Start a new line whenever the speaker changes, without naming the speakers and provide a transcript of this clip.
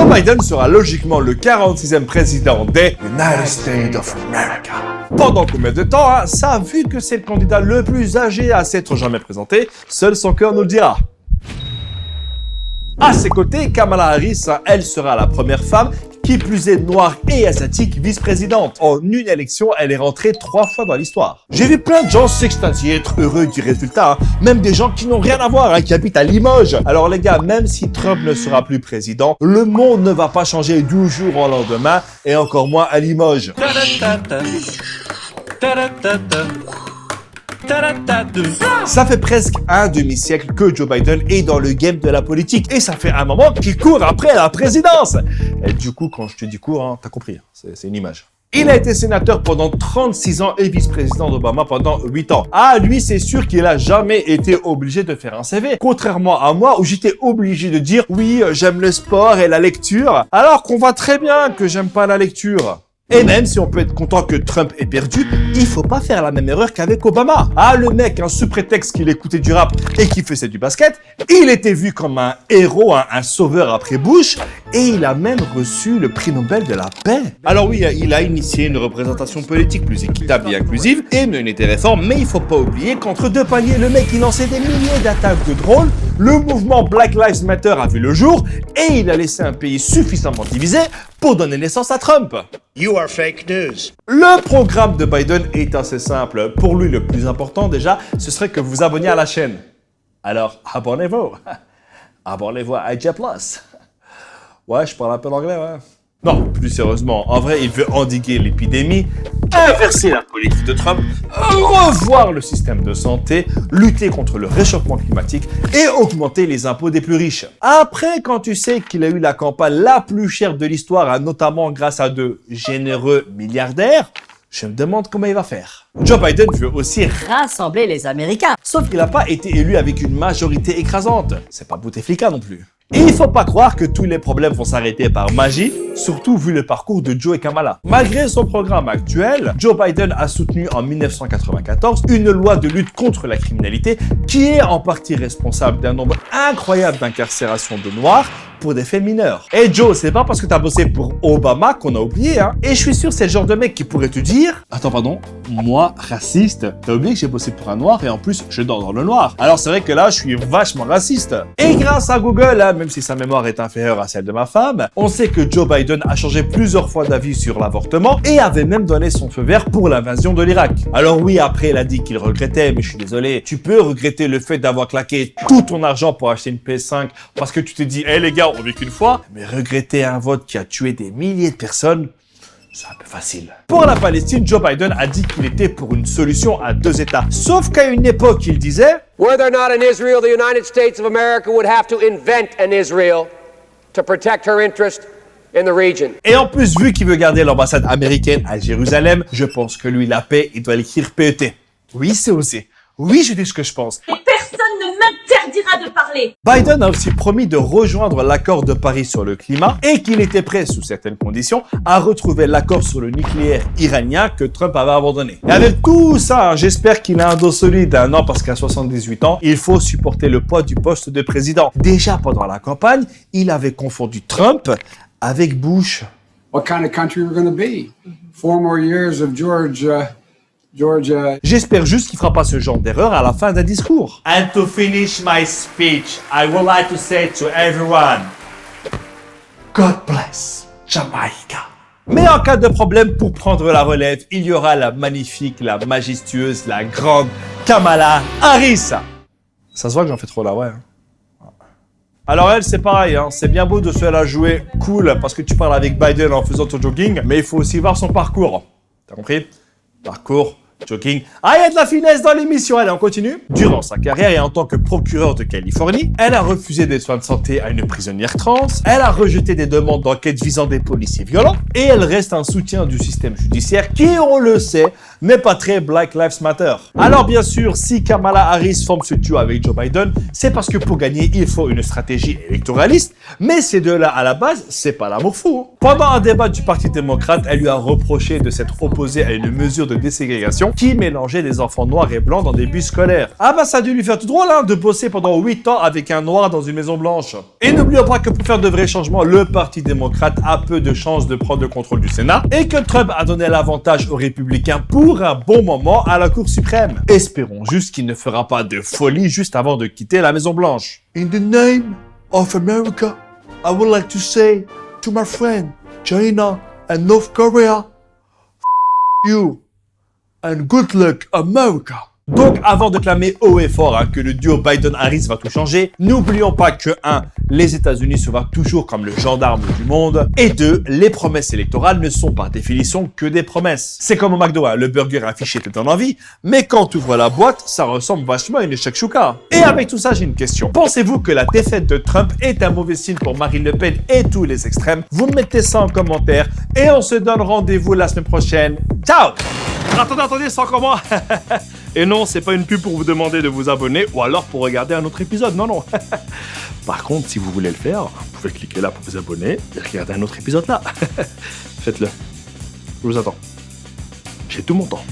Biden sera logiquement le 46e président des United States of America. Pendant combien de temps, hein? Ça, vu que c'est le candidat le plus âgé à s'être jamais présenté, seul son cœur nous le dira. À ses côtés, Kamala Harris, elle sera la première femme, qui plus est noire et asiatique, vice-présidente. En une élection, elle est rentrée 3 fois dans l'histoire. J'ai vu plein de gens s'extasier, être heureux du résultat, hein. Même des gens qui n'ont rien à voir, hein, qui habitent à Limoges. Alors les gars, même si Trump ne sera plus président, le monde ne va pas changer du jour au lendemain, et encore moins à Limoges. Ça fait presque un demi-siècle que Joe Biden est dans le game de la politique et ça fait un moment qu'il court après la présidence. Et du coup, quand je te dis court, hein, t'as compris, c'est une image. Il a été sénateur pendant 36 ans et vice-président d'Obama pendant 8 ans. Ah, lui, c'est sûr qu'il a jamais été obligé de faire un CV. Contrairement à moi, où j'étais obligé de dire « Oui, j'aime le sport et la lecture », alors qu'on voit très bien que j'aime pas la lecture. Et même si on peut être content que Trump ait perdu, il faut pas faire la même erreur qu'avec Obama. Ah, le mec, hein, sous prétexte qu'il écoutait du rap et qu'il faisait du basket, il était vu comme un héros, un sauveur après Bush, et il a même reçu le prix Nobel de la paix. Alors oui, il a initié une représentation politique plus équitable et inclusive, et mené des réformes, mais il faut pas oublier qu'entre deux paliers, le mec, il lançait des milliers d'attaques de drones, le mouvement Black Lives Matter a vu le jour, et il a laissé un pays suffisamment divisé pour donner naissance à Trump.
You are fake news.
Le programme de Biden est assez simple. Pour lui, le plus important déjà, ce serait que vous abonniez à la chaîne. Alors, abonnez-vous. Abonnez-vous à IG+. Ouais, je parle un peu l'anglais, ouais. Non, plus sérieusement, en vrai, il veut endiguer l'épidémie, inverser la politique de Trump, revoir le système de santé, lutter contre le réchauffement climatique et augmenter les impôts des plus riches. Après, quand tu sais qu'il a eu la campagne la plus chère de l'histoire, notamment grâce à de généreux milliardaires, je me demande comment il va faire. Joe Biden veut aussi
rassembler les Américains.
sauf qu'il n'a pas été élu avec une majorité écrasante. C'est pas Bouteflika non plus. Et il faut pas croire que tous les problèmes vont s'arrêter par magie, surtout vu le parcours de Joe et Kamala. Malgré son programme actuel, Joe Biden a soutenu en 1994 une loi de lutte contre la criminalité qui est en partie responsable d'un nombre incroyable d'incarcérations de Noirs pour des faits mineurs. Et Joe, c'est pas parce que t'as bossé pour Obama qu'on a oublié, hein. Et je suis sûr c'est le genre de mec qui pourrait te dire « Attends, pardon, moi, raciste, t'as oublié que j'ai bossé pour un noir et en plus, je dors dans le noir. Alors c'est vrai que là, je suis vachement raciste. » Et grâce à Google, hein, même si sa mémoire est inférieure à celle de ma femme, on sait que Joe Biden a changé plusieurs fois d'avis sur l'avortement et avait même donné son feu vert pour l'invasion de l'Irak. Alors oui, après, il a dit qu'il regrettait, mais je suis désolé, tu peux regretter le fait d'avoir claqué tout ton argent pour acheter une PS5 parce que tu t'es dit « Hey les gars, on vit qu'une fois », mais regretter un vote qui a tué des milliers de personnes, c'est un peu facile. Pour la Palestine, Joe Biden a dit qu'il était pour une solution à 2 États. Sauf qu'à une époque, il disait
Were there not an Israel, the United States of America would have to invent an Israel to protect her interest in the region.
Et en plus, vu qu'il veut garder l'ambassade américaine à Jérusalem, je pense que lui, la paix, il doit l'écrire PET. Oui, c'est osé. Oui, je dis ce que je pense.
Personne ne m'interdira de parler.
Biden a aussi promis de rejoindre l'accord de Paris sur le climat et qu'il était prêt, sous certaines conditions, à retrouver l'accord sur le nucléaire iranien que Trump avait abandonné. Et avec tout ça, j'espère qu'il a un dos solide, non, parce qu'à 78 ans, il faut supporter le poids du poste de président. Déjà pendant la campagne, il avait confondu Trump avec Bush.
What kind of country we're going to be? 4 more years of Georgia.
J'espère juste qu'il fera pas ce genre d'erreur à la fin d'un discours. And to finish my speech, I would like to say to everyone, God bless Jamaica. Mais en cas de problème pour prendre la relève, il y aura la magnifique, la majestueuse, la grande Kamala Harris. Ça se voit que j'en fais trop là, ouais. Alors elle, c'est pareil, hein. C'est bien beau de se la jouer cool parce que tu parles avec Biden en faisant ton jogging, mais il faut aussi voir son parcours. T'as compris? Parcours, jogging. Ah, il y a de la finesse dans l'émission. Allez, on continue. Durant sa carrière et en tant que procureure de Californie, elle a refusé des soins de santé à une prisonnière trans, elle a rejeté des demandes d'enquête visant des policiers violents, et elle reste un soutien du système judiciaire qui, on le sait, n'est pas très Black Lives Matter. Alors bien sûr, si Kamala Harris forme ce duo avec Joe Biden, c'est parce que pour gagner, il faut une stratégie électoraliste, mais ces deux-là, à la base, c'est pas l'amour fou. Pendant un débat du Parti démocrate, elle lui a reproché de s'être opposée à une mesure de déségrégation télévision qui mélangeait des enfants noirs et blancs dans des bus scolaires. Ah bah ça a dû lui faire tout drôle de bosser pendant 8 ans avec un noir dans une maison blanche. Et n'oublions pas que pour faire de vrais changements, le Parti démocrate a peu de chances de prendre le contrôle du Sénat et que Trump a donné l'avantage aux républicains pour un bon moment à la Cour suprême. Espérons juste qu'il ne fera pas de folie juste avant de quitter la Maison Blanche. In the name of America, I would like to say to my friend China and North Korea, you and good luck America. Donc, avant de clamer haut et fort que le duo Biden-Harris va tout changer, n'oublions pas que 1. Les États-Unis se voient toujours comme le gendarme du monde, et 2. Les promesses électorales ne sont par définition que des promesses. C'est comme au McDo, le burger affiché te donne envie, mais quand tu ouvres la boîte, ça ressemble vachement à une shakshuka. Et avec tout ça, j'ai une question. Pensez-vous que la défaite de Trump est un mauvais signe pour Marine Le Pen et tous les extrêmes? Vous mettez ça en commentaire, et on se donne rendez-vous la semaine prochaine. Ciao! Attendez, c'est encore moi. Et non, c'est pas une pub pour vous demander de vous abonner ou alors pour regarder un autre épisode, non. Par contre, si vous voulez le faire, vous pouvez cliquer là pour vous abonner et regarder un autre épisode là. Faites-le. Je vous attends. J'ai tout mon temps.